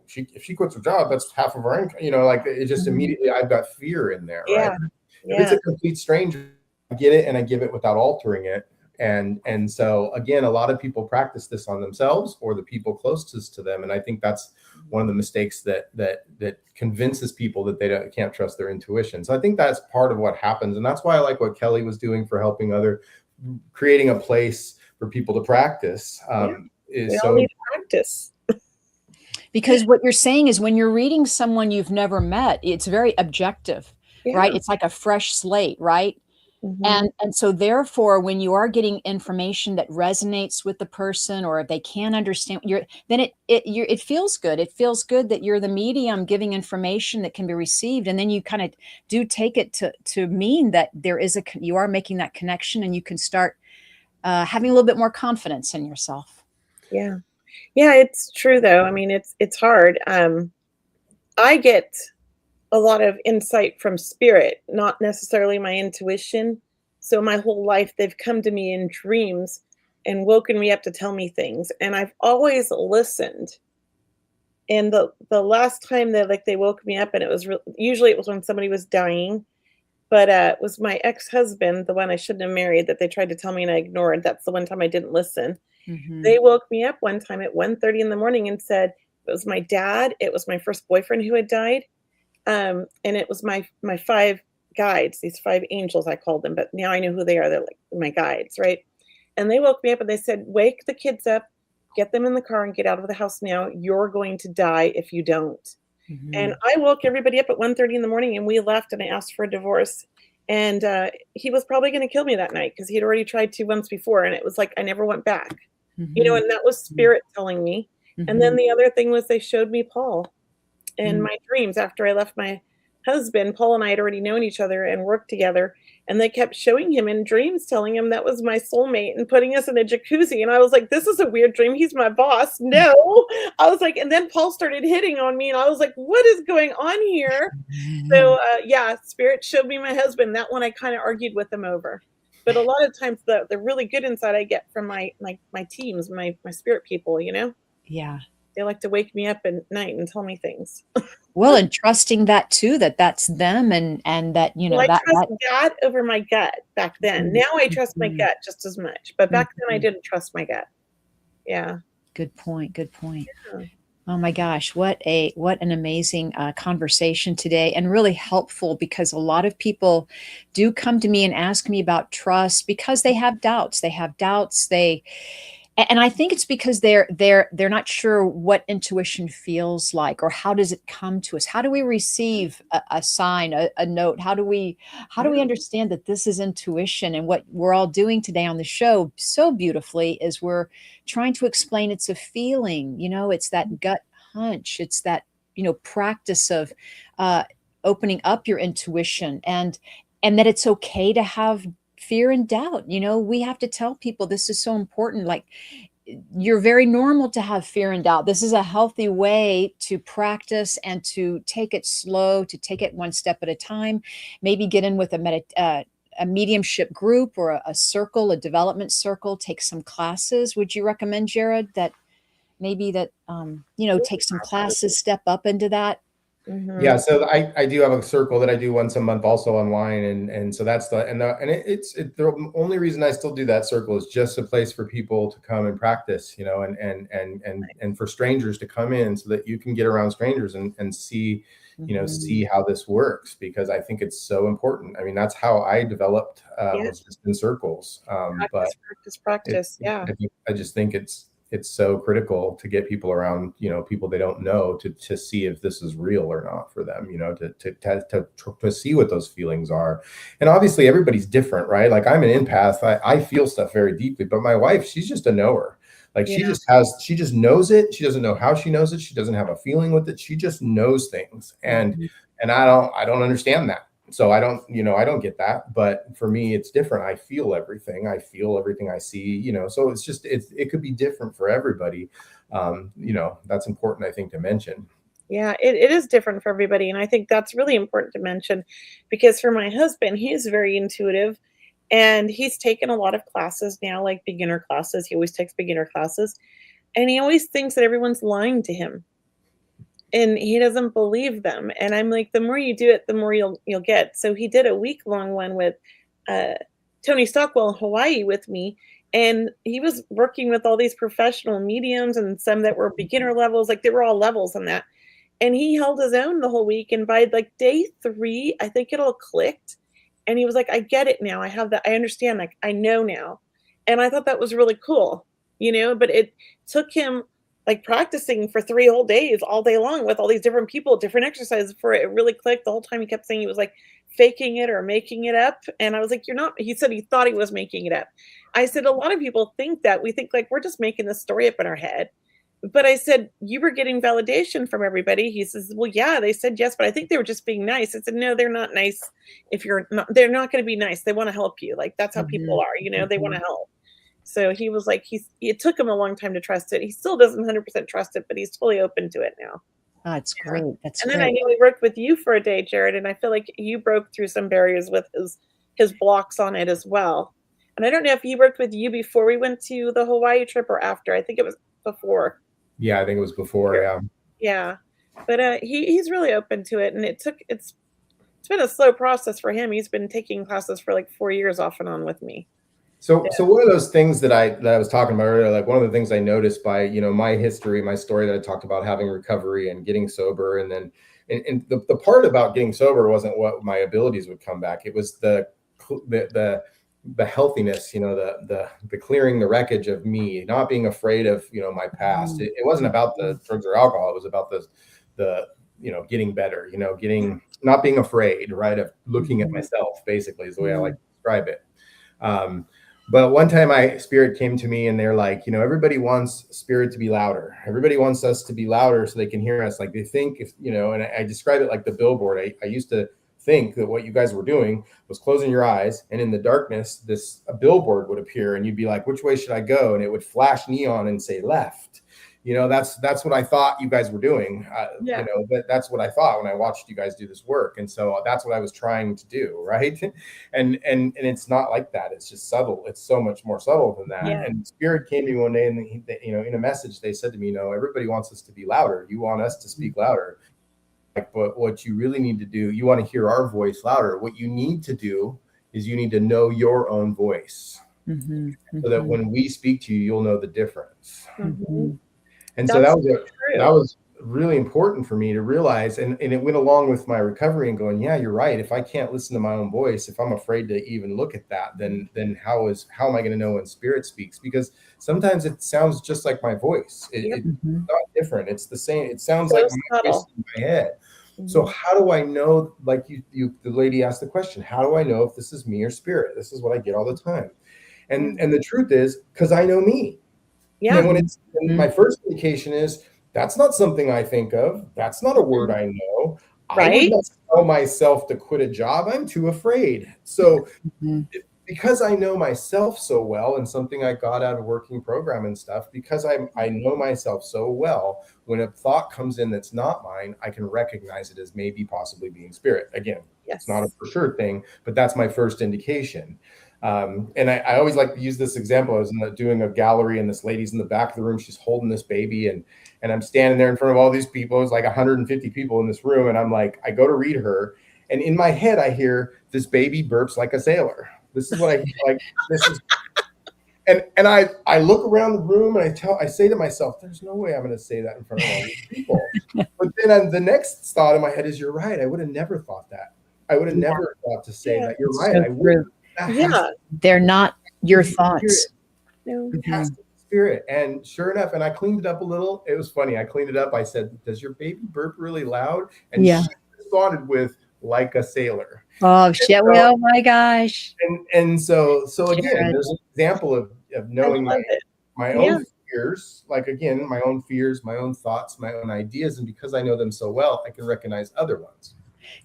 if she quits her job, that's half of our income. Like, it just Mhm. immediately, I've got fear in there, right? yeah, If it's yeah, a complete stranger, I get it and I give it without altering it. And so again, a lot of people practice this on themselves or the people closest to them. And I think that's one of the mistakes that convinces people that they can't trust their intuition. So I think that's part of what happens. And that's why I like what Kelley was doing for helping creating a place for people to practice. We all need to practice. Because what you're saying is when you're reading someone you've never met, it's very objective, right? It's like a fresh slate, right? And so therefore, when you are getting information that resonates with the person, or if they can't understand, then it feels good. It feels good that you're the medium giving information that can be received, and then you kind of do take it to mean that you are making that connection, and you can start having a little bit more confidence in yourself. Yeah, it's true though. I mean, it's hard. I get a lot of insight from spirit, not necessarily my intuition. So my whole life, they've come to me in dreams and woken me up to tell me things. And I've always listened. And the last time that they woke me up, and it was usually it was when somebody was dying, but it was my ex-husband, the one I shouldn't have married, that they tried to tell me and I ignored. That's the one time I didn't listen. They woke me up one time at 1:30 in the morning and said, it was my dad. It was my first boyfriend who had died. And it was my 5 guides, these 5 angels, I called them, but now I know who they are. They're like my guides, right? And they woke me up and they said, wake the kids up, get them in the car and get out of the house now. You're going to die if you don't. And I woke everybody up at 1:30 in the morning, and we left, and I asked for a divorce. And he was probably going to kill me that night because he had already tried to once before. And it was like, I never went back, and that was spirit telling me. And then the other thing was they showed me Paul in my dreams after I left my husband. Paul and I had already known each other and worked together, and they kept showing him in dreams, telling him that was my soulmate and putting us in a jacuzzi. And I was like, this is a weird dream. He's my boss. No. I was like, and then Paul started hitting on me, and I was like, what is going on here? So spirit showed me my husband. That one I kind of argued with him over. But a lot of times the really good insight I get from my teams, my spirit people, Yeah. They like to wake me up at night and tell me things. Well, and trusting that too, that's them, and that, I trust that over my gut back then. Now I trust my gut just as much, but back then I didn't trust my gut. Yeah. Good point. Yeah. Oh my gosh, what an amazing conversation today, and really helpful, because a lot of people do come to me and ask me about trust because they have doubts. And I think it's because they're not sure what intuition feels like, or how does it come to us? How do we receive a sign, a note? How do we understand that this is intuition? And what we're all doing today on the show so beautifully is we're trying to explain it's a feeling. It's that gut hunch. It's that practice of opening up your intuition, and that it's okay to have fear and doubt. We have to tell people this is so important. Like, you're very normal to have fear and doubt. This is a healthy way to practice and to take it slow, to take it one step at a time. Maybe get in with a mediumship group or a circle, a development circle, take some classes. Would you recommend, Jared, that maybe take some classes, step up into that? Yeah, so I do have a circle that I do once a month, also online, and so that's the only reason I still do that circle is just a place for people to come and practice, and for strangers to come in so that you can get around strangers and see, see how this works, because I think it's so important. I mean, that's how I developed was just in circles. Practice. Yeah, I just think it's so critical to get people around, people they don't know, to see if this is real or not for them, to see what those feelings are. And obviously everybody's different, right? Like, I'm an empath. I feel stuff very deeply, but my wife, she's just a knower. Like, she just knows it. She doesn't know how she knows it. She doesn't have a feeling with it. She just knows things. And I don't understand that. So I don't get that, but for me, it's different. I feel everything I see, so it could be different for everybody. That's important, I think, to mention. Yeah, it is different for everybody. And I think that's really important to mention, because for my husband, he's very intuitive, and he's taken a lot of classes now, like beginner classes. He always takes beginner classes, and he always thinks that everyone's lying to him. And he doesn't believe them. And I'm like, the more you do it, the more you'll get. So he did a week-long one with Tony Stockwell in Hawaii with me, and he was working with all these professional mediums and some that were beginner levels, like they were all levels on that. And he held his own the whole week. And by like day 3, I think it all clicked. And he was like, I get it now. I have that. I understand. Like, I know now. And I thought that was really cool, but it took him like practicing for 3 whole days, all day long with all these different people, different exercises for it. It really clicked. The whole time he kept saying he was like faking it or making it up. And I was like, you're not. He said he thought he was making it up. I said, a lot of people think that. We think like we're just making this story up in our head. But I said, you were getting validation from everybody. He says, well, yeah, they said yes, but I think they were just being nice. I said, no, they're not nice. If you're not, they're not going to be nice. They want to help you. Like, that's how people are, they want to help. So he was like, it took him a long time to trust it. He still doesn't 100% trust it, but he's fully open to it now. Oh, that's great. That's and great. then I knew we worked with you for a day, Jared, and I feel like you broke through some barriers with his blocks on it as well. And I don't know if he worked with you before we went to the Hawaii trip or after. I think it was before. Yeah, I think it was before. Yeah. Yeah. But he's really open to it. And it's been a slow process for him. He's been taking classes for like 4 years off and on with me. So one of those things that I was talking about earlier, like one of the things I noticed by, my history, my story that I talked about having recovery and getting sober. And then, and the part about getting sober wasn't what my abilities would come back. It was the healthiness, the clearing the wreckage of me, not being afraid of, my past. It wasn't about the drugs or alcohol. It was about the getting better, not being afraid, right, of looking at myself, basically, is the way I like to describe it. But one time Spirit came to me and they're like, everybody wants Spirit to be louder. Everybody wants us to be louder so they can hear us. Like they think and I describe it like the billboard. I used to think that what you guys were doing was closing your eyes, and in the darkness, a billboard would appear and you'd be like, which way should I go? And it would flash neon and say left. That's what I thought you guys were doing. That's what I thought when I watched you guys do this work. And so that's what I was trying to do. Right. And it's not like that. It's just subtle. It's so much more subtle than that. Yeah. And Spirit came to me one day and in a message, they said to me, everybody wants us to be louder. You want us to speak louder. But what you really need to do, you want to hear our voice louder. What you need to do is you need to know your own voice so that when we speak to you, you'll know the difference. And that's so that was really important for me to realize. And it went along with my recovery and going, yeah, you're right. If I can't listen to my own voice, if I'm afraid to even look at that, then how am I going to know when Spirit speaks? Because sometimes it sounds just like my voice. It's not different. It's the same. It sounds like my voice in my head. So how do I know, like the lady asked the question, how do I know if this is me or Spirit? This is what I get all the time. And the truth is, because I know me. Yeah. And my first indication is that's not something I think of. That's not a word I know. Right. I would not tell myself to quit a job. I'm too afraid. So because I know myself so well, and something I got out of working program and stuff, because I know myself so well, when a thought comes in that's not mine, I can recognize it as maybe possibly being Spirit. Again, it's not a for sure thing, but that's my first indication. And I always like to use this example. I was doing a gallery and this lady's in the back of the room. She's holding this baby and I'm standing there in front of all these people. It's like 150 people in this room. And I'm like, I go to read her. And in my head, I hear this baby burps like a sailor. This is what I like. This is, and I look around the room and I say to myself, there's no way I'm going to say that in front of all these people. But then the next thought in my head is, you're right. I would have never thought that. I would have never thought to say that. You're right. I would. They're not your thoughts. No. It has to be Spirit. And sure enough, and I cleaned it up a little. It was funny. I cleaned it up. I said, does your baby burp really loud? And she responded with, like a sailor. Oh shit. Well, my gosh. And so again, there's an example of knowing my own fears, like again, my own fears, my own thoughts, my own ideas. And because I know them so well, I can recognize other ones.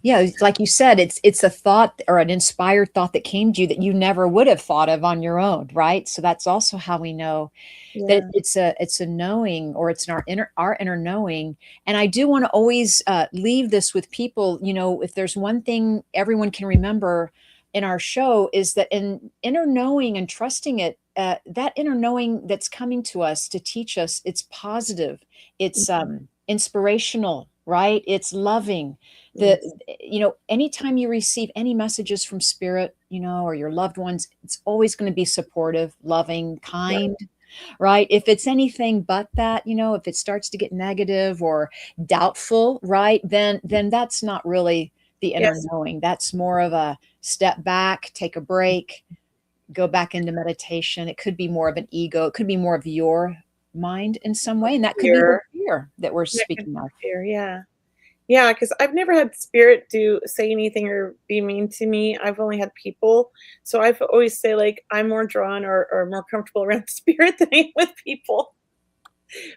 Yeah, like you said, it's a thought or an inspired thought that came to you that you never would have thought of on your own, right? So that's also how we know that it's a knowing, or it's our inner knowing. And I do want to always leave this with people. If there's one thing everyone can remember in our show, is that in inner knowing and trusting it, that inner knowing that's coming to us to teach us, it's positive, it's inspirational, right? It's loving. The, Yes. anytime you receive any messages from spirit, or your loved ones, it's always going to be supportive, loving, kind, right? If it's anything but that, if it starts to get negative or doubtful, right, then that's not really the inner Yes. knowing. That's more of a step back, take a break, go back into meditation. It could be more of an ego. It could be more of your mind in some way, and that could be the Fear. fear that we're That could speaking be of. fear. Yeah. Yeah, because I've never had spirit say anything or be mean to me. I've only had people. So I've always say like I'm more drawn or more comfortable around spirit than I am with people.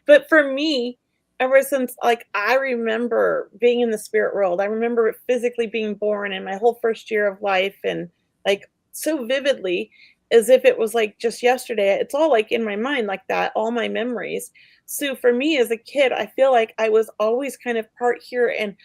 But for me, ever since like I remember being in the spirit world, I remember physically being born in my whole first year of life and like so vividly as if it was like just yesterday. It's all like in my mind like that, all my memories. So for me as a kid, I feel like I was always kind of part here and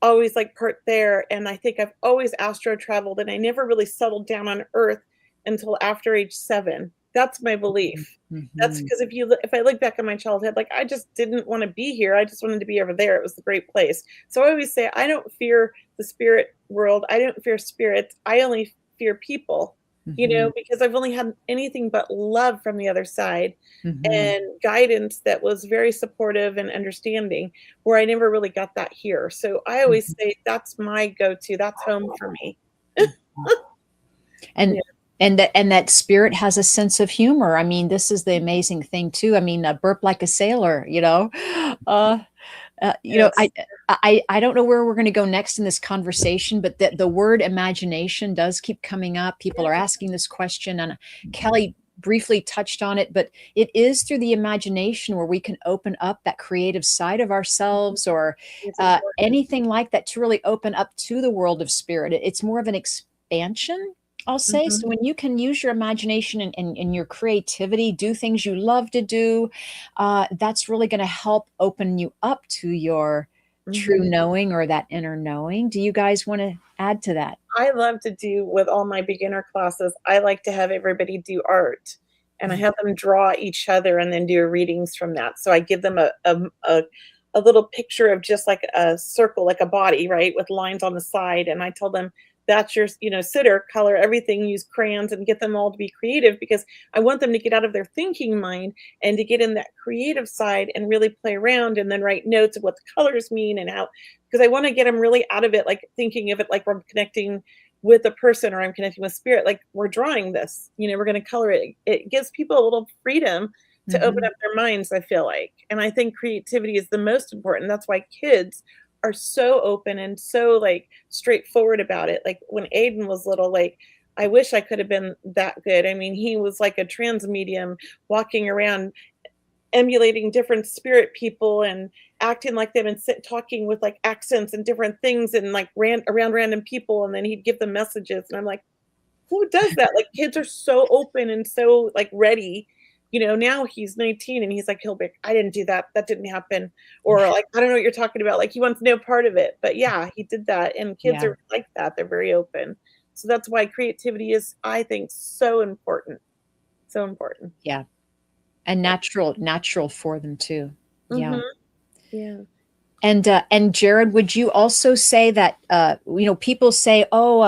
always like part there. And I think I've always astro traveled and I never really settled down on earth until after age 7. That's my belief. That's Mhm. because if I look back at my childhood, like I just didn't want to be here. I just wanted to be over there. It was a great place. So I always say I don't fear the spirit world. I don't fear spirits. I only fear people, Mhm. because I've only had anything but love from the other side Mhm. and guidance that was very supportive and understanding where I never really got that here. So I always Mhm. say that's my go-to. That's home for me. Mhm. And Yeah. and that spirit has a sense of humor. I mean, this is the amazing thing too. I mean, burp like a sailor, Uh, Yes. I don't know where we're going to go next in this conversation, but the word imagination does keep coming up. People are asking this question, and Kelley briefly touched on it, but it is through the imagination where we can open up that creative side of ourselves or It's important. anything like that to really open up to the world of spirit. It's more of an expansion, I'll say. So Mhm. when you can use your imagination and your creativity, do things you love to do, that's really going to help open you up to your true Mhm. knowing or that inner knowing. Do you guys want to add to that? I love to do with all my beginner classes, I like to have everybody do art, and I have them draw each other and then do readings from that. So I give them a little picture of just like a circle, like a body, right, with lines on the side, and I tell them, "That's your, sitter, color everything, use crayons, and get them all to be creative," because I want them to get out of their thinking mind and to get in that creative side and really play around and then write notes of what the colors mean and how because I want to get them really out of it, like thinking of it like we're connecting with a person or I'm connecting with spirit, like we're drawing this, we're going to color it. It gives people a little freedom to open Mhm. up their minds, I feel like. And I think creativity is the most important. That's why kids are so open and so like straightforward about it. Like when Aiden was little, like I wish I could have been that good. I mean, he was like a trans medium walking around emulating different spirit people and acting like them and talking with like accents and different things and like around random people and then he'd give them messages and I'm like who does that, like kids are so open and so like ready. Now he's 19 and he's like he'll be like, I didn't do that, that didn't happen, or like I don't know what you're talking about, like he wants no part of it, but yeah, he did that and kids Yeah, are like that, they're very open. So that's why creativity is, I think, so important, so important. yeah, and Yeah. natural for them too. Yeah. Hmm. Yeah. And Jared, would you also say that people say, "Oh,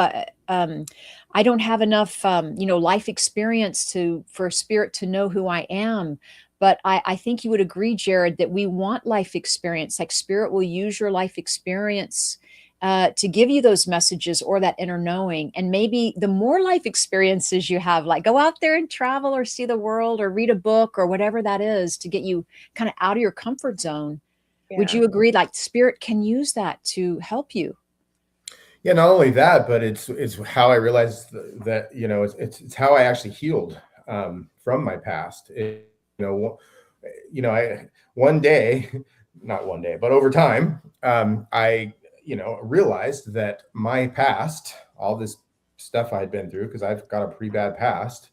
I don't have enough life experience to for spirit to know who I am." But I think you would agree, Jared, that we want life experience. Like spirit will use your life experience to give you those messages or that inner knowing. And maybe the more life experiences you have, like go out there and travel or see the world or read a book or whatever that is to get you kind of out of your comfort zone. Would Yeah. you agree, like, spirit can use that to help you? Yeah, not only that, but it's how I realized that it's how I actually healed from my past. You know, I one day, not one day, but over time, I realized that my past, all this stuff I had been through, because I've got a pretty bad past.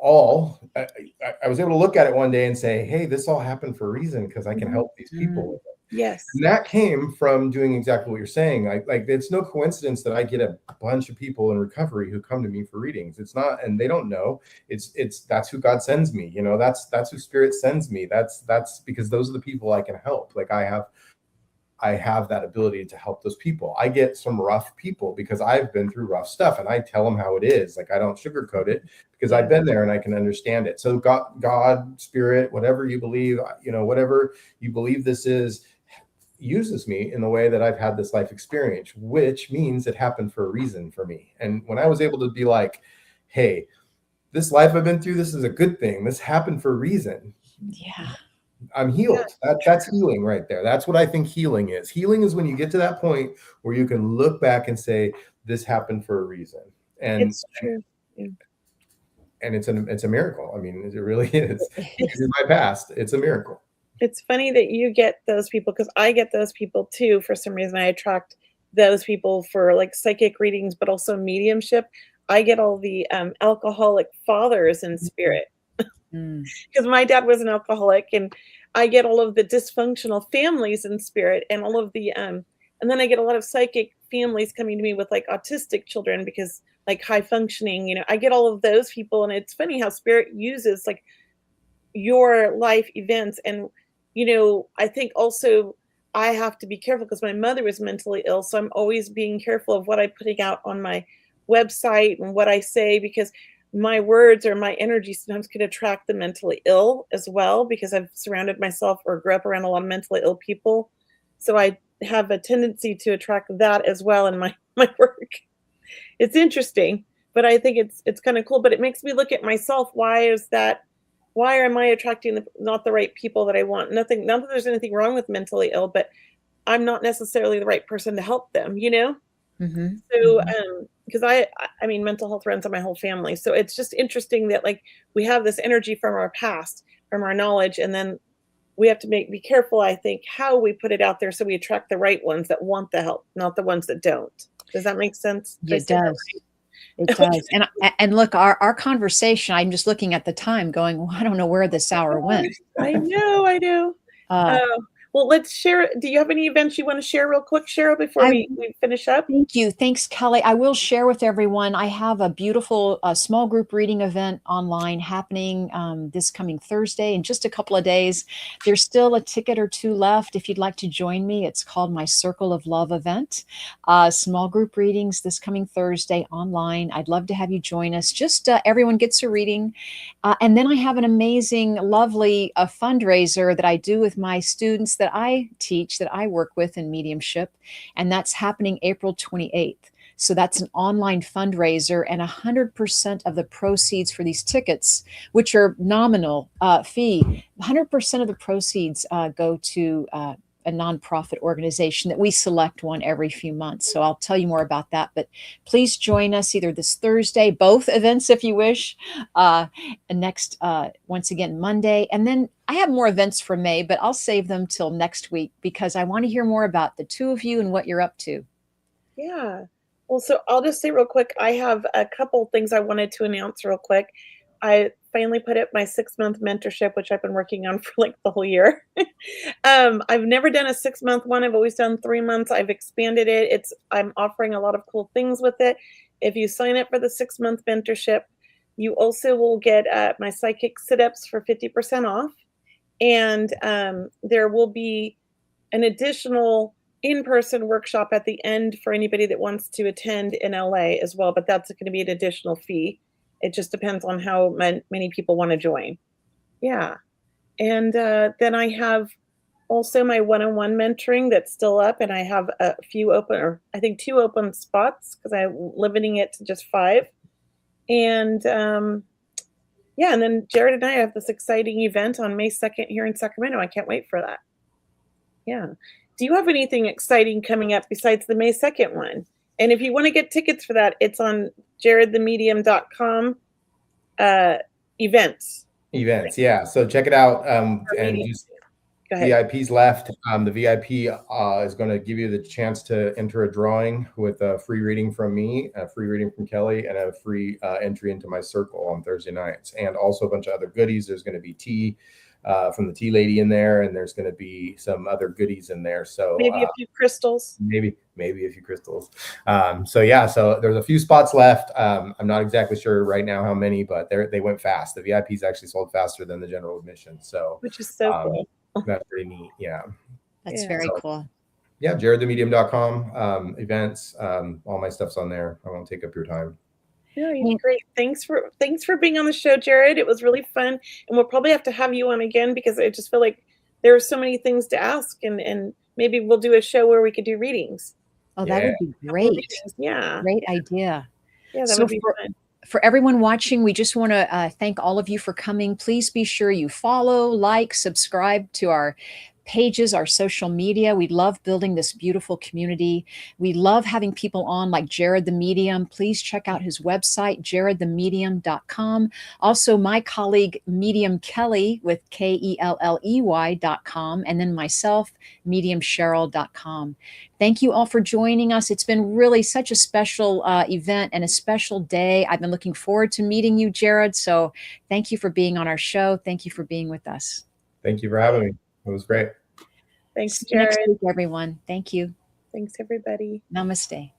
I was able to look at it one day and say, "Hey, this all happened for a reason because I can Mhm. help these Mm, people." Yes. And that came from doing exactly what you're saying. Like it's no coincidence that I get a bunch of people in recovery who come to me for readings. It's not, and they don't know. It's that's who God sends me. That's who Spirit sends me. That's because those are the people I can help. Like I have that ability to help those people. I get some rough people because I've been through rough stuff, and I tell them how it is. Like, I don't sugarcoat it because I've been there and I can understand it. So God, spirit, whatever you believe, whatever you believe this is, uses me in the way that I've had this life experience, which means it happened for a reason for me. And when I was able to be like, hey, this life I've been through, this is a good thing. This happened for a reason. Yeah. I'm healed. That's healing right there. That's what I think healing is. Healing is when you get to that point where you can look back and say, this happened for a reason. And It's true. Yeah. And it's a miracle. I mean, it really is. In my past, it's a miracle. It's funny that you get those people, because I get those people too. For some reason, I attract those people for like psychic readings, but also mediumship. I get all the alcoholic fathers in spirit, because my dad was an alcoholic, and I get all of the dysfunctional families in spirit, and all of the and then I get a lot of psychic families coming to me with like autistic children, because like high functioning, I get all of those people. And it's funny how spirit uses like your life events. And I think also I have to be careful because my mother was mentally ill, so I'm always being careful of what I'm putting out on my website and what I say, because my words or my energy sometimes could attract the mentally ill as well, because I've surrounded myself or grew up around a lot of mentally ill people. So I have a tendency to attract that as well in my work. It's interesting, but I think it's kind of cool. But it makes me look at myself. Why is that? Why am I attracting not the right people that I want? Not that there's anything wrong with mentally ill, but I'm not necessarily the right person to help them, So, because I mean, mental health runs on my whole family. So it's just interesting that like we have this energy from our past, from our knowledge, and then we have to be careful, I think, how we put it out there so we attract the right ones that want the help, not the ones that don't. Does that make sense? It does. It does. And look, our conversation, I'm just looking at the time going, well, I don't know where this hour went. I know. Well, let's share. Do you have any events you want to share real quick, Cheryl, before we finish up? Thank you. Thanks, Kelley. I will share with everyone. I have a beautiful small group reading event online happening this coming Thursday in just a couple of days. There's still a ticket or two left if you'd like to join me. It's called my Circle of Love event. Small group readings this coming Thursday online. I'd love to have you join us. Just everyone gets a reading. And then I have an amazing, lovely fundraiser that I do with my students that I teach, that I work with in mediumship. And that's happening April 28th. So that's an online fundraiser, and 100% of the proceeds for these tickets, which are nominal fee, 100% of the proceeds go to a nonprofit organization that we select one every few months. So I'll tell you more about that, but please join us either this Thursday, both events if you wish, next, once again, Monday. And then I have more events for May, but I'll save them till next week because I want to hear more about the two of you and what you're up to. Yeah. Well, so I'll just say real quick, I have a couple things I wanted to announce real quick. I finally put up my 6-month mentorship, which I've been working on for like the whole year. I've never done a 6-month one. I've always done 3 months. I've expanded it. I'm offering a lot of cool things with it. If you sign up for the 6-month mentorship, you also will get my psychic sit-ups for 50% off. And there will be an additional in-person workshop at the end for anybody that wants to attend in LA as well. But that's going to be an additional fee. It just depends on how many people want to join. Yeah. And then I have also my one-on-one mentoring that's still up. And I have a few open, or I think 2 open spots because I'm limiting it to just 5. And yeah, and then Jared and I have this exciting event on May 2nd here in Sacramento. I can't wait for that. Yeah. Do you have anything exciting coming up besides the May 2nd one? And if you want to get tickets for that, it's on jaredthemedium.com events. Events, yeah. So check it out. And just VIPs left. The VIP is going to give you the chance to enter a drawing with a free reading from me, a free reading from Kelley, and a free entry into my circle on Thursday nights. And also a bunch of other goodies. There's going to be tea from the tea lady in there, and there's going to be some other goodies in there. So maybe a few crystals. Maybe a few crystals. So yeah, so there's a few spots left. I'm not exactly sure right now how many, but they went fast. The VIPs actually sold faster than the general admission. So which is so cool. That's pretty neat. Yeah. That's very cool. yeah, jaredthemedium.com, events, all my stuff's on there. I won't take up your time. Yeah, great. Thanks for being on the show, Jared. It was really fun, and we'll probably have to have you on again because I just feel like there are so many things to ask, and maybe we'll do a show where we could do readings. Oh, that would be great. Yeah. Great idea. Yeah, that would be fun. For everyone watching, we just want to thank all of you for coming. Please be sure you follow, like, subscribe to our pages, our social media. We love building this beautiful community. We love having people on like Jared the Medium. Please check out his website, jaredthemedium.com. Also, my colleague, Medium Kelley with KELLEY.com, and then myself, mediumcheryl.com. Thank you all for joining us. It's been really such a special event and a special day. I've been looking forward to meeting you, Jared. So thank you for being on our show. Thank you for being with us. Thank you for having me. It was great. Thanks, See you Jared. next week, everyone. Thank you. Thanks, everybody. Namaste.